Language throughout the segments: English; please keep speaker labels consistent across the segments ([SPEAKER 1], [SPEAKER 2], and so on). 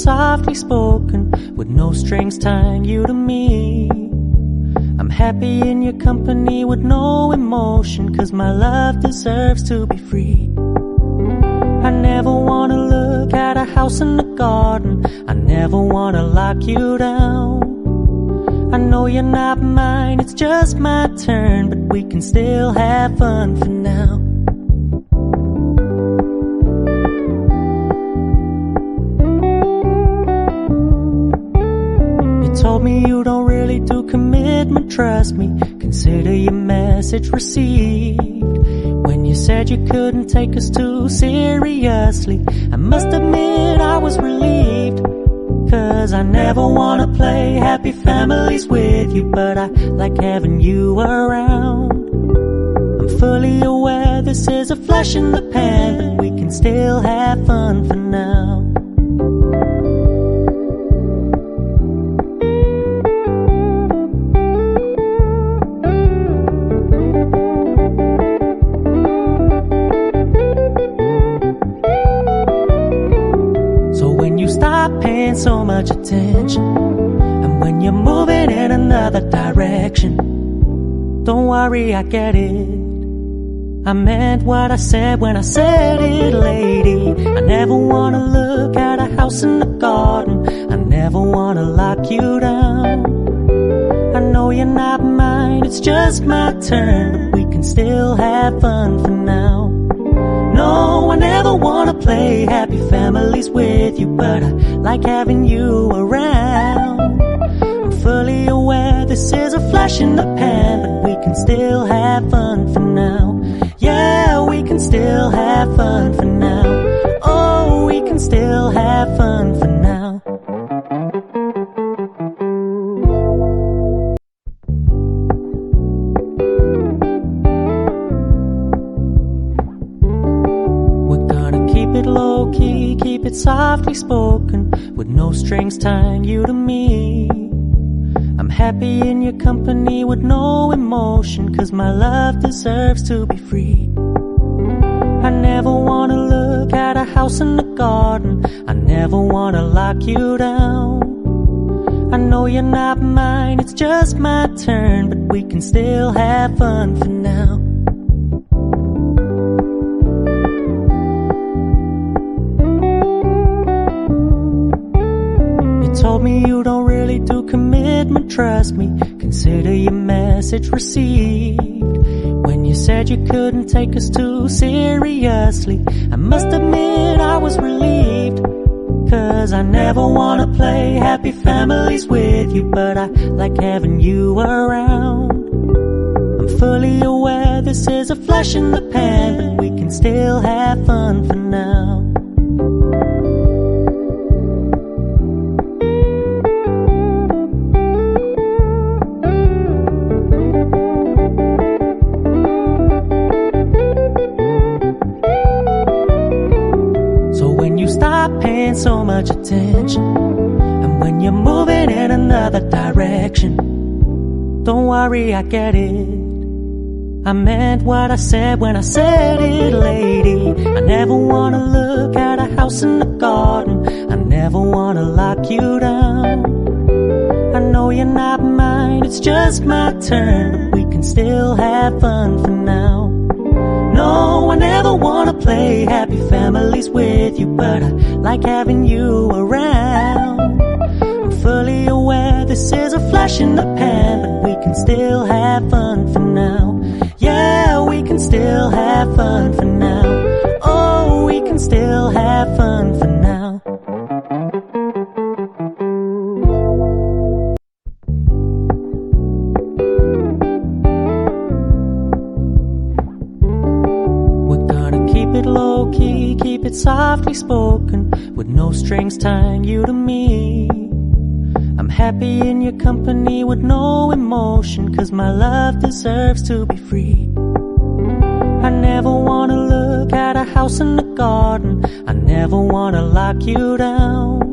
[SPEAKER 1] softly spoken, with no strings tying you to me. I'm happy in your company with no emotion, 'cause my love deserves to be free. I never wanna look at a house in the garden, I never wanna lock you down. I know you're not mine, it's just my turn, but we can still have fun for now. You told me you don't really do commitment, trust me, consider your message received. When you said you couldn't take us too seriously, I must admit I was relieved. 'Cause I never wanna play happy families with you, but I like having you around. I'm fully aware this is a flash in the pan, but we can still have fun for now. Paying so much attention, and when you're moving in another direction, don't worry, I get it. I meant what I said when I said it, lady. I never wanna look at a house in the garden, I never wanna lock you down. I know you're not mine, it's just my turn, but we can still have fun for now. No, I never wanna play happy families with you, but I like having you around. I'm fully aware this is a flash in the pan, but we can still have fun for now. Yeah, we can still have fun for now. Oh, we can still have fun for now. Low-key, keep it softly spoken, with no strings tying you to me. I'm happy in your company with no emotion, 'cause my love deserves to be free. I never wanna look at a house in the garden, I never wanna lock you down. I know you're not mine, it's just my turn, but we can still have fun for now. Told me you don't really do commitment, trust me, consider your message received. When you said you couldn't take us too seriously, I must admit I was relieved. 'Cause I never wanna play happy families with you, but I like having you around. I'm fully aware this is a flash in the pan, but we can still have fun for now. Paying so much attention, and when you're moving in another direction, don't worry, I get it. I meant what I said when I said it, lady. I never wanna look at a house in the garden, I never wanna lock you down. I know you're not mine, it's just my turn, but we can still have fun for now. No, I never wanna play happy families with you, but I like having you around. I'm fully aware this is a flash in the pan, but we can still have fun for now. Yeah, we can still have fun for now. Oh, we can still have fun for now. Low-key, keep it softly spoken, with no strings tying you to me. I'm happy in your company with no emotion, 'cause my love deserves to be free. I never wanna look at a house in the garden, I never wanna lock you down.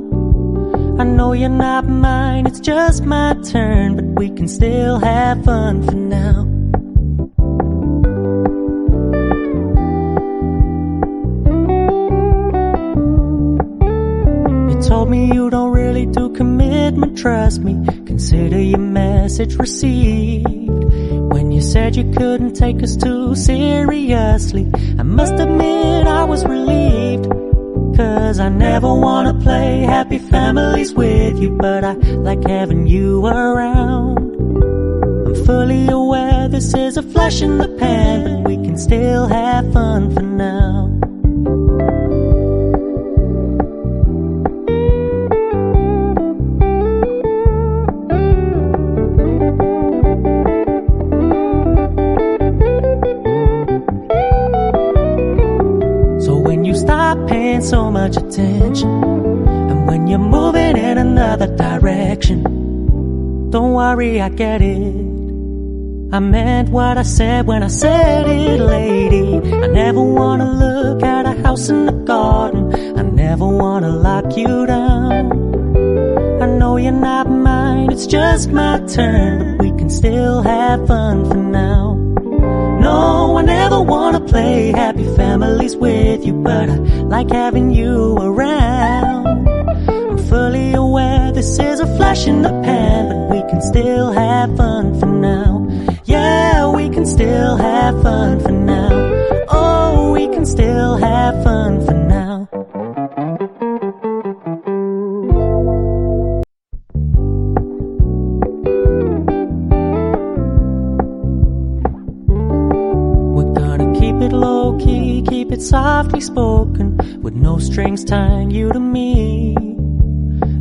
[SPEAKER 1] I know you're not mine, it's just my turn, but we can still have fun for now. Told me you really do commitment, trust me. Consider your message received. When you said you couldn't take us too seriously, I must admit I was relieved. 'Cause I never wanna play happy families with you, but I like having you around. I'm fully aware this is a flash in the pan, but we can still have fun for now. Paying so much attention, and when you're moving in another direction, don't worry, I get it. I meant what I said when I said it, lady. I never wanna look at a house in the garden. I never wanna lock you down. I know you're not mine, it's just my turn, but we can still have fun for now. No, I never wanna play happy families with you, but I like having you around. I'm fully aware this is a flash in the pan, but we can still have fun for now. Yeah, we can still have fun for now. Oh, we can still have fun for now. Low-key, keep it softly spoken, with no strings tying you to me.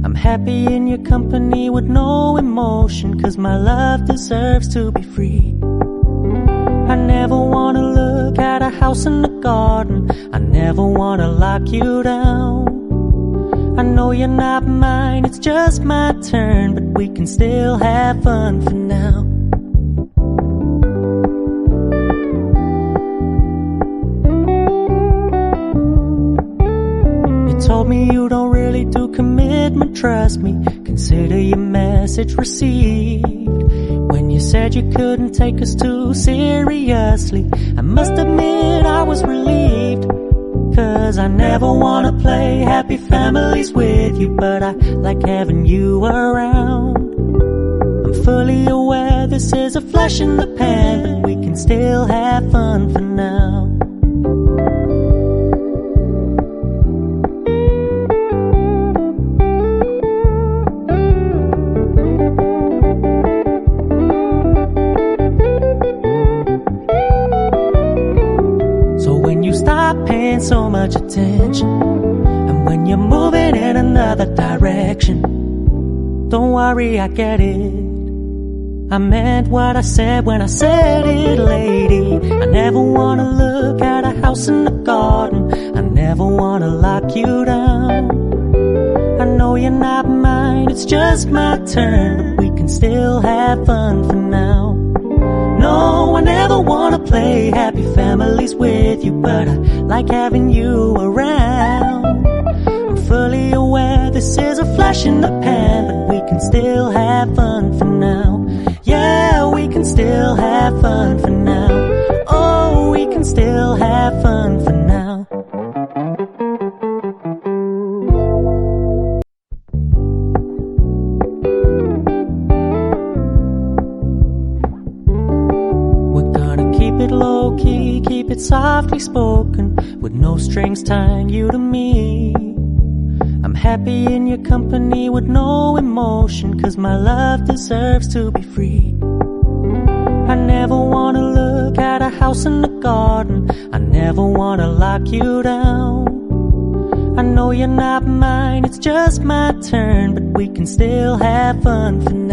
[SPEAKER 1] I'm happy in your company with no emotion, 'cause my love deserves to be free. I never wanna look at a house in the garden. I never wanna lock you down. I know you're not mine, it's just my turn, but we can still have fun for now. Told me you don't really do commitment, trust me. Consider your message received. When you said you couldn't take us too seriously, I must admit I was relieved. 'Cause I never wanna play happy families with you, but I like having you around. I'm fully aware this is a flash in the pan, but we can still have fun for now. Paying so much attention, and when you're moving in another direction, don't worry, I get it. I meant what I said when I said it, lady. I never wanna look at a house in the garden. I never wanna lock you down. I know you're not mine, it's just my turn, but we can still have fun for now. No, I never wanna play happy families with you, but I like having you around. I'm fully aware this is a flash in the pan, but we can still have fun for now. Yeah, we can still have fun for now. Oh, we can still have fun for now. Low-key, keep it softly spoken, with no strings tying you to me. I'm happy in your company with no emotion, 'cause my love deserves to be free. I never wanna look at a house in the garden. I never wanna lock you down. I know you're not mine, it's just my turn, but we can still have fun for now.